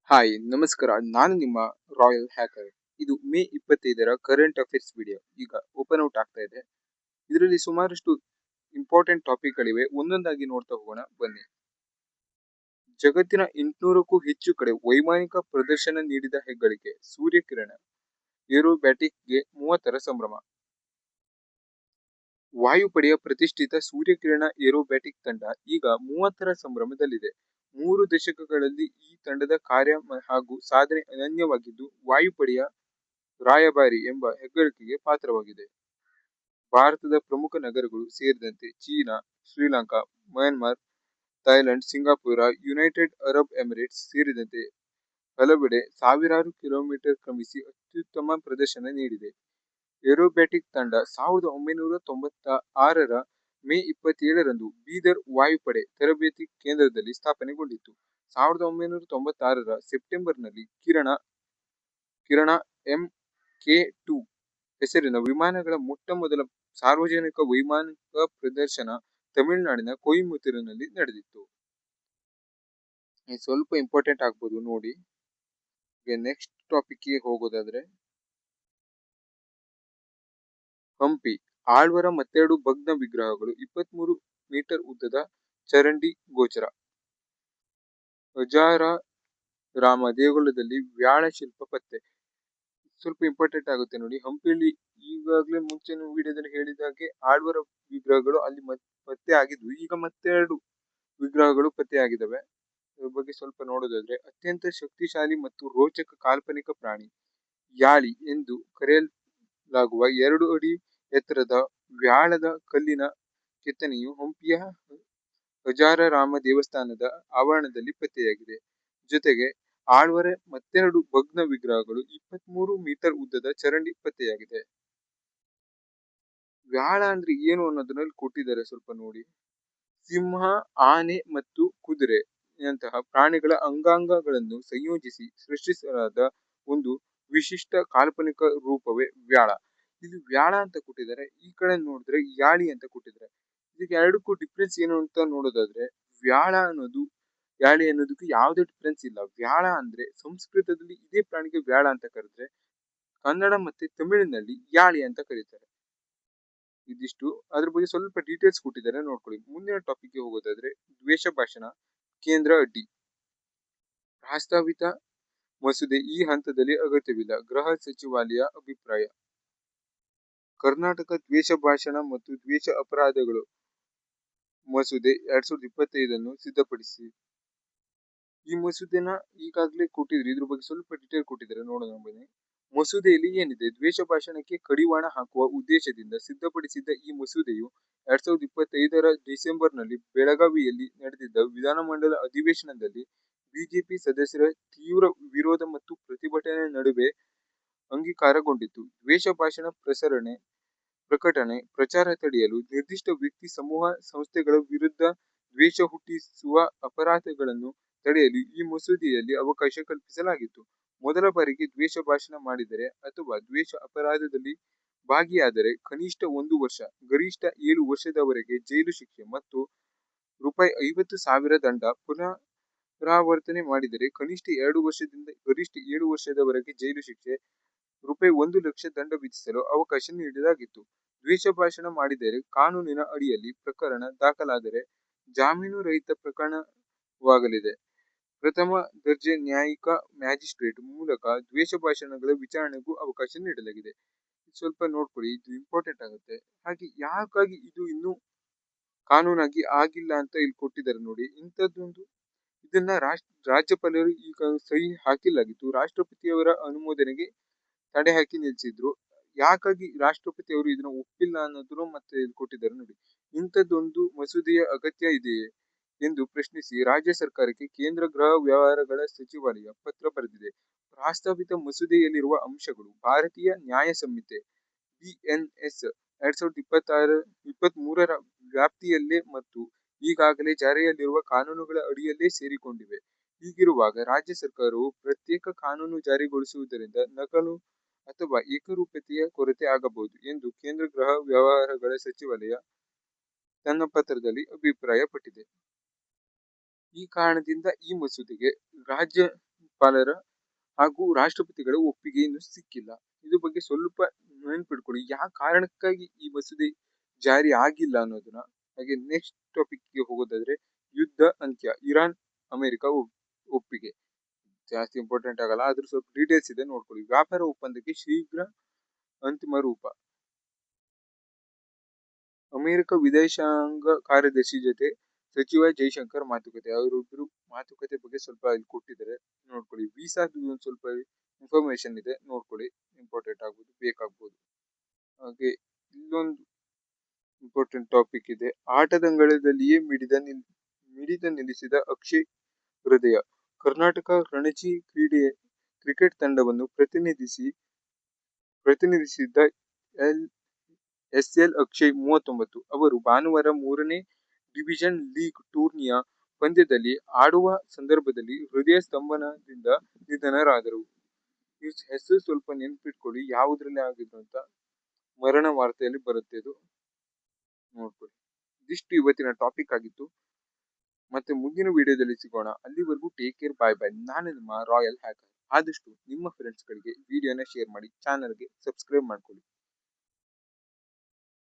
Hi ನಮಸ್ಕಾರ, ನಾನು ನಿಮ್ಮ ರಾಯಲ್ ಹ್ಯಾಕರ್. ಇದು ಮೇ 25ರ ಕರೆಂಟ್ ಅಫೇರ್ಸ್ ವಿಡಿಯೋ ಈಗ ಓಪನ್ ಔಟ್ ಆಗ್ತಾ ಇದೆ. ಇದರಲ್ಲಿ ಸುಮಾರಷ್ಟು ಇಂಪಾರ್ಟೆಂಟ್ ಟಾಪಿಕ್ಗಳಿವೆ. ಒಂದೊಂದಾಗಿ ನೋಡ್ತಾ ಹೋಗೋಣ ಬನ್ನಿ. ಜಗತ್ತಿನ 800ಕ್ಕೂ ಹೆಚ್ಚು ಕಡೆ ವೈಮಾನಿಕ ಪ್ರದರ್ಶನ ನೀಡಿದ ಹೆಗ್ಗಳಿಕೆ ಸೂರ್ಯಕಿರಣ ಏರೋಬ್ಯಾಟಿಕ್ಗೆ 30ರ ಸಂಭ್ರಮ. ವಾಯುಪಡೆಯ ಪ್ರತಿಷ್ಠಿತ ಸೂರ್ಯಕಿರಣ ಏರೋಬ್ಯಾಟಿಕ್ ತಂಡ ಈಗ 30ರ ಸಂಭ್ರಮದಲ್ಲಿದೆ. 3 ದಶಕಗಳಲ್ಲಿ ಈ ತಂಡದ ಕಾರ್ಯ ಹಾಗೂ ಸಾಧನೆ ಅನನ್ಯವಾಗಿದ್ದು ವಾಯುಪಡೆಯ ರಾಯಭಾರಿ ಎಂಬ ಹೆಗ್ಗಳಿಕೆಗೆ ಪಾತ್ರವಾಗಿದೆ. ಭಾರತದ ಪ್ರಮುಖ ನಗರಗಳು ಸೇರಿದಂತೆ China, Sri Lanka, Myanmar, Thailand, Singapore, United Arab Emirates ಸೇರಿದಂತೆ ಹಲವೆಡೆ ಸಾವಿರಾರು ಕಿಲೋಮೀಟರ್ ಕ್ರಮಿಸಿ ಅತ್ಯುತ್ತಮ ಪ್ರದರ್ಶನ ನೀಡಿದೆ. ಏರೋಬ್ಯಾಟಿಕ್ ತಂಡ 1996ರ ಮೇ 27ರಂದು ಬೀದರ್ ವಾಯುಪಡೆ ತರಬೇತಿ ಕೇಂದ್ರದಲ್ಲಿ ಸ್ಥಾಪನೆಗೊಂಡಿತು. 1996ರ ಸೆಪ್ಟೆಂಬರ್ನಲ್ಲಿ ಕಿರಣ MK2 ಹೆಸರಿನ ವಿಮಾನಗಳ ಮೊಟ್ಟಮೊದಲ ಸಾರ್ವಜನಿಕ ವೈಮಾನಿಕ ಪ್ರದರ್ಶನ ತಮಿಳುನಾಡಿನ ಕೊಯಮತ್ತೂರಿನಲ್ಲಿ ನಡೆದಿತ್ತು. ಸ್ವಲ್ಪ ಇಂಪಾರ್ಟೆಂಟ್ ಆಗ್ಬೋದು ನೋಡಿ. ನೆಕ್ಸ್ಟ್ ಟಾಪಿಕ್ಗೆ ಹೋಗೋದಾದ್ರೆ, ಹಂಪಿ ಆಳ್ವರ ಮತ್ತೆರಡು ಭಗ್ನ ವಿಗ್ರಹಗಳು 23 ಮೀಟರ್ ಉದ್ದದ ಚರಂಡಿ ಗೋಚರ. ಅಜಾರಾರಾಮ ದೇಗುಲದಲ್ಲಿ ವ್ಯಾಳ ಶಿಲ್ಪ ಪತ್ತೆ. ಸ್ವಲ್ಪ ಇಂಪಾರ್ಟೆಂಟ್ ಆಗುತ್ತೆ ನೋಡಿ. ಹಂಪಿಯಲ್ಲಿ ಈಗಾಗಲೇ ಮುಂಚೆನೂ ವಿಡಿಯೋದಲ್ಲಿ ಹೇಳಿದಾಗೆ ಆಳ್ವರ ವಿಗ್ರಹಗಳು ಅಲ್ಲಿ ಪತ್ತೆ ಆಗಿದ್ವು. ಈಗ ಮತ್ತೆರಡು ವಿಗ್ರಹಗಳು ಪತ್ತೆ ಆಗಿದ್ದಾವೆ. ಇದ್ರ ಬಗ್ಗೆ ಸ್ವಲ್ಪ ನೋಡೋದಾದ್ರೆ, ಅತ್ಯಂತ ಶಕ್ತಿಶಾಲಿ ಮತ್ತು ರೋಚಕ ಕಾಲ್ಪನಿಕ ಪ್ರಾಣಿ ಯಾಳಿ ಎಂದು ಕರೆಯಲಾಗುವ 2 ಅಡಿ ಎತ್ತರದ ವ್ಯಾಳದ ಕಲ್ಲಿನ ಕೆತ್ತನೆಯು ಹಂಪಿಯ ಅಜಾರಾರಾಮ ದೇವಸ್ಥಾನದ ಆವರಣದಲ್ಲಿ ಪತ್ತೆಯಾಗಿದೆ. ಜೊತೆಗೆ ಆಳ್ವರ ಮತ್ತೆರಡು ಭಗ್ನ ವಿಗ್ರಹಗಳು 23 ಮೀಟರ್ ಉದ್ದದ ಚರಂಡಿ ಪತ್ತೆಯಾಗಿದೆ. ವ್ಯಾಳ ಅಂದ್ರೆ ಏನು ಅನ್ನೋದ್ರಲ್ಲಿ ಕೊಟ್ಟಿದ್ದಾರೆ, ಸ್ವಲ್ಪ ನೋಡಿ. ಸಿಂಹ, ಆನೆ ಮತ್ತು ಕುದುರೆ ನಂತಹ ಪ್ರಾಣಿಗಳ ಅಂಗಾಂಗಗಳನ್ನು ಸಂಯೋಜಿಸಿ ಸೃಷ್ಟಿಸಲಾದ ಒಂದು ವಿಶಿಷ್ಟ ಕಾಲ್ಪನಿಕ ರೂಪವೇ ವ್ಯಾಳ. ಇಲ್ಲಿ ವ್ಯಾಳ ಅಂತ ಕೊಟ್ಟಿದ್ದಾರೆ, ಈ ಕಡೆ ನೋಡಿದ್ರೆ ಯಾಳಿ ಅಂತ ಕೊಟ್ಟಿದ್ದಾರೆ. ಇದಕ್ಕೆ ಎರಡಕ್ಕೂ ಡಿಫ್ರೆನ್ಸ್ ಏನು ಅಂತ ನೋಡೋದಾದ್ರೆ, ವ್ಯಾಳ ಅನ್ನೋದು ಯಾಳಿ ಅನ್ನೋದಕ್ಕೆ ಯಾವುದೇ ಡಿಫ್ರೆನ್ಸ್ ಇಲ್ಲ. ವ್ಯಾಳ ಅಂದ್ರೆ ಸಂಸ್ಕೃತದಲ್ಲಿ ಇದೇ ಪ್ರಾಣಿಗೆ ವ್ಯಾಳ ಅಂತ ಕರೆದ್ರೆ, ಕನ್ನಡ ಮತ್ತೆ ತಮಿಳಿನಲ್ಲಿ ಯಾಳಿ ಅಂತ ಕರೀತಾರೆ. ಇದಿಷ್ಟು. ಅದ್ರ ಬಗ್ಗೆ ಸ್ವಲ್ಪ ಡೀಟೇಲ್ಸ್ ಕೊಟ್ಟಿದ್ದಾರೆ, ನೋಡ್ಕೊಳ್ಳಿ. ಮುಂದಿನ ಟಾಪಿಕ್ಗೆ ಹೋಗೋದಾದ್ರೆ, ದ್ವೇಷ ಭಾಷಣ ಕೇಂದ್ರ ಅಡ್ಡಿ. ಪ್ರಸ್ತಾವಿತ ಮಸೂದೆ ಈ ಹಂತದಲ್ಲಿ ಅಗತ್ಯವಿಲ್ಲ, ಗೃಹ ಸಚಿವಾಲಯ ಅಭಿಪ್ರಾಯ. ಕರ್ನಾಟಕ ದ್ವೇಷ ಭಾಷಣ ಮತ್ತು ದ್ವೇಷ ಅಪರಾಧಗಳು ಮಸೂದೆ 2025 ಸಿದ್ಧಪಡಿಸಿ. ಈ ಮಸೂದೆನ ಈಗಾಗಲೇ ಕೊಟ್ಟಿದ್ರು, ಇದ್ರ ಬಗ್ಗೆ ಸ್ವಲ್ಪ ಡೀಟೇಲ್ ಕೊಟ್ಟಿದ್ದಾರೆ, ನೋಡೋಣ ಬನ್ನಿ. ಮಸೂದೆಯಲ್ಲಿ ಏನಿದೆ? ದ್ವೇಷ ಭಾಷಣಕ್ಕೆ ಕಡಿವಾಣ ಹಾಕುವ ಉದ್ದೇಶದಿಂದ ಸಿದ್ಧಪಡಿಸಿದ್ದ ಈ ಮಸೂದೆಯು 2025ರ ಡಿಸೆಂಬರ್ನಲ್ಲಿ ಬೆಳಗಾವಿಯಲ್ಲಿ ನಡೆದಿದ್ದ ವಿಧಾನಮಂಡಲ ಅಧಿವೇಶನದಲ್ಲಿ ಬಿಜೆಪಿ ಸದಸ್ಯರ ತೀವ್ರ ವಿರೋಧ ಮತ್ತು ಪ್ರತಿಭಟನೆ ನಡುವೆ ಅಂಗೀಕಾರಗೊಂಡಿತು. ದ್ವೇಷ ಭಾಷಣ ಪ್ರಕಟಣೆ, ಪ್ರಚಾರ ತಡೆಯಲು, ನಿರ್ದಿಷ್ಟ ವ್ಯಕ್ತಿ, ಸಮೂಹ, ಸಂಸ್ಥೆಗಳ ವಿರುದ್ಧ ದ್ವೇಷ ಹುಟ್ಟಿಸುವ ಅಪರಾಧಗಳನ್ನು ತಡೆಯಲು ಈ ಮಸೂದೆಯಲ್ಲಿ ಅವಕಾಶ ಕಲ್ಪಿಸಲಾಗಿತ್ತು. ಮೊದಲ ಬಾರಿಗೆ ದ್ವೇಷ ಭಾಷಣ ಮಾಡಿದರೆ ಅಥವಾ ದ್ವೇಷ ಅಪರಾಧದಲ್ಲಿ ಭಾಗಿಯಾದರೆ ಕನಿಷ್ಠ 1 ವರ್ಷ, ಗರಿಷ್ಠ 7 ವರ್ಷದವರೆಗೆ ಜೈಲು ಶಿಕ್ಷೆ ಮತ್ತು ₹50,000 ದಂಡ. ಪುನರಾವರ್ತನೆ ಮಾಡಿದರೆ ಕನಿಷ್ಠ 2 ವರ್ಷದಿಂದ ಗರಿಷ್ಠ 7 ವರ್ಷದವರೆಗೆ ಜೈಲು ಶಿಕ್ಷೆ, ₹1,00,000 ದಂಡ ವಿಧಿಸಲು ಅವಕಾಶ ನೀಡಲಾಗಿತ್ತು. ದ್ವೇಷ ಭಾಷಣ ಮಾಡಿದರೆ ಕಾನೂನಿನ ಅಡಿಯಲ್ಲಿ ಪ್ರಕರಣ ದಾಖಲಾದರೆ ಜಾಮೀನು ರಹಿತ ಪ್ರಕರಣವಾಗಲಿದೆ. ಪ್ರಥಮ ದರ್ಜೆ ನ್ಯಾಯಿಕ ಮ್ಯಾಜಿಸ್ಟ್ರೇಟ್ ಮೂಲಕ ದ್ವೇಷ ಭಾಷಣಗಳ ವಿಚಾರಣೆಗೂ ಅವಕಾಶ ನೀಡಲಾಗಿದೆ. ಸ್ವಲ್ಪ ನೋಡ್ಕೊಳ್ಳಿ, ಇದು ಇಂಪಾರ್ಟೆಂಟ್ ಆಗುತ್ತೆ. ಹಾಗೆ ಯಾಕಾಗಿ ಇದು ಇನ್ನೂ ಕಾನೂನಾಗಿ ಆಗಿಲ್ಲ ಅಂತ ಇಲ್ಲಿ ಕೊಟ್ಟಿದ್ದಾರೆ ನೋಡಿ. ಇದನ್ನ ರಾಜ್ಯಪಾಲರು ಈಗ ಸಹಿ ಹಾಕಿಲಾಗಿತ್ತು. ರಾಷ್ಟ್ರಪತಿಯವರ ಅನುಮೋದನೆಗೆ ತಡೆ ಹಾಕಿ ನಿಲ್ಲಿಸಿದ್ರು. ಯಾಕಾಗಿ ರಾಷ್ಟ್ರಪತಿ ಅವರು ಇದನ್ನ ಒಪ್ಪಿಲ್ಲ ಅನ್ನೋದನ್ನು ಮತ್ತೆ ಇಲ್ಲಿ ಕೊಟ್ಟಿದ್ದಾರೆ ನೋಡಿ. ಇಂಥದ್ದೊಂದು ಮಸೂದೆಯ ಅಗತ್ಯ ಇದೆಯೇ ಎಂದು ಪ್ರಶ್ನಿಸಿ ರಾಜ್ಯ ಸರ್ಕಾರಕ್ಕೆ ಕೇಂದ್ರ ಗೃಹ ವ್ಯವಹಾರಗಳ ಸಚಿವಾಲಯ ಪತ್ರ ಬರೆದಿದೆ. ಪ್ರಸ್ತಾವಿತ ಮಸೂದೆಯಲ್ಲಿರುವ ಅಂಶಗಳು ಭಾರತೀಯ ನ್ಯಾಯ ಸಂಹಿತೆ BNS 2023ರ ವ್ಯಾಪ್ತಿಯಲ್ಲೇ ಮತ್ತು ಈಗಾಗಲೇ ಜಾರಿಯಲ್ಲಿರುವ ಕಾನೂನುಗಳ ಅಡಿಯಲ್ಲೇ ಸೇರಿಕೊಂಡಿವೆ. ಹೀಗಿರುವಾಗ ರಾಜ್ಯ ಸರ್ಕಾರವು ಪ್ರತ್ಯೇಕ ಕಾನೂನು ಜಾರಿಗೊಳಿಸುವುದರಿಂದ ನಕಲು ಅಥವಾ ಏಕರೂಪತೆಯ ಕೊರತೆ ಆಗಬಹುದು ಎಂದು ಕೇಂದ್ರ ಗೃಹ ವ್ಯವಹಾರಗಳ ಸಚಿವಾಲಯ ತನ್ನ ಪತ್ರದಲ್ಲಿ ಅಭಿಪ್ರಾಯಪಟ್ಟಿದೆ. ಈ ಕಾರಣದಿಂದ ಈ ಮಸೂದೆಗೆ ರಾಜ್ಯಪಾಲರ ಹಾಗೂ ರಾಷ್ಟ್ರಪತಿಗಳ ಒಪ್ಪಿಗೆ ಇನ್ನೂ ಸಿಕ್ಕಿಲ್ಲ. ಇದ್ರ ಬಗ್ಗೆ ಸ್ವಲ್ಪ ನೆನ್ಪಿಟ್ಕೊಳ್ಳಿ, ಯಾವ ಕಾರಣಕ್ಕಾಗಿ ಈ ಮಸೂದೆ ಜಾರಿ ಆಗಿಲ್ಲ ಅನ್ನೋದನ್ನ. ಹಾಗೆ ನೆಕ್ಸ್ಟ್ ಟಾಪಿಕ್ಗೆ ಹೋಗೋದಾದ್ರೆ, ಯುದ್ಧ ಅಂತ್ಯ, ಇರಾನ್ ಅಮೆರಿಕ ಒಪ್ಪಿಗೆ. ಜಾಸ್ತಿ ಇಂಪಾರ್ಟೆಂಟ್ ಆಗಲ್ಲ, ಅದ್ರ ಸ್ವಲ್ಪ ಡೀಟೇಲ್ಸ್ ಇದೆ ನೋಡ್ಕೊಳ್ಳಿ. ವ್ಯಾಪಾರ ಒಪ್ಪಂದಕ್ಕೆ ಶೀಘ್ರ ಅಂತಿಮ ರೂಪ. ಅಮೆರಿಕ ವಿದೇಶಾಂಗ ಕಾರ್ಯದರ್ಶಿ ಜೊತೆ ಸಚಿವ ಜೈಶಂಕರ್ ಮಾತುಕತೆ. ಅವರಿಬ್ರು ಮಾತುಕತೆ ಬಗ್ಗೆ ಸ್ವಲ್ಪ ಇಲ್ಲಿ ಕೊಟ್ಟಿದ್ದಾರೆ, ನೋಡ್ಕೊಳ್ಳಿ. ವೀಸಾದ ಒಂದು ಸ್ವಲ್ಪ ಇನ್ಫಾರ್ಮೇಶನ್ ಇದೆ, ನೋಡ್ಕೊಳ್ಳಿ. ಇಂಪಾರ್ಟೆಂಟ್ ಆಗ್ಬೋದು, ಬೇಕಾಗ್ಬೋದು. ಹಾಗೆ ಇಲ್ಲೊಂದು ಇಂಪಾರ್ಟೆಂಟ್ ಟಾಪಿಕ್ ಇದೆ. ಆಟದಂಗಳದಲ್ಲಿಯೇ ಮಿಡಿತ ನಿಲ್ಲಿಸಿದ ಅಕ್ಷಯ್ ಹೃದಯ. ಕರ್ನಾಟಕ ರಣಜಿ ಕ್ರಿಕೆಟ್ ತಂಡವನ್ನು ಪ್ರತಿನಿಧಿಸಿದ್ದ ಎಸ್ಎಲ್ ಅಕ್ಷಯ್ 39 ಅವರು ಭಾನುವಾರ 3ನೇ ಡಿವಿಷನ್ ಲೀಗ್ ಟೂರ್ನಿಯ ಪಂದ್ಯದಲ್ಲಿ ಆಡುವ ಸಂದರ್ಭದಲ್ಲಿ ಹೃದಯ ಸ್ತಂಭನದಿಂದ ನಿಧನರಾದರು. ಈ ಹೆಸರು ಸ್ವಲ್ಪ ನೆನ್ಪಿಟ್ಕೊಳ್ಳಿ, ಯಾವುದ್ರಲ್ಲಿ ಆಗಿದ್ರು ಅಂತ. ಮರಣ ವಾರ್ತೆಯಲ್ಲಿ ಬರುತ್ತೆ, ಇದು ನೋಡ್ಕೊಳ್ಳಿ. ಇದಿಷ್ಟು ಇವತ್ತಿನ ಟಾಪಿಕ್ ಆಗಿತ್ತು. ಮತ್ತೆ ಮುಂದಿನ ವಿಡಿಯೋದಲ್ಲಿ ಸಿಗೋಣ. ಅಲ್ಲಿವರೆಗೂ ಟೇಕ್ ಕೇರ್, ಬಾಯ್ ಬಾಯ್. ನಾನು ನಿಮ್ಮ ರಾಯಲ್ ಹ್ಯಾಕರ್. ಆದಷ್ಟು ನಿಮ್ಮ ಫ್ರೆಂಡ್ಸ್ಗಳಿಗೆ ವಿಡಿಯೋನ ಶೇರ್ ಮಾಡಿ, ಚಾನಲ್ಗೆ ಸಬ್ಸ್ಕ್ರೈಬ್ ಮಾಡ್ಕೊಳ್ಳಿ.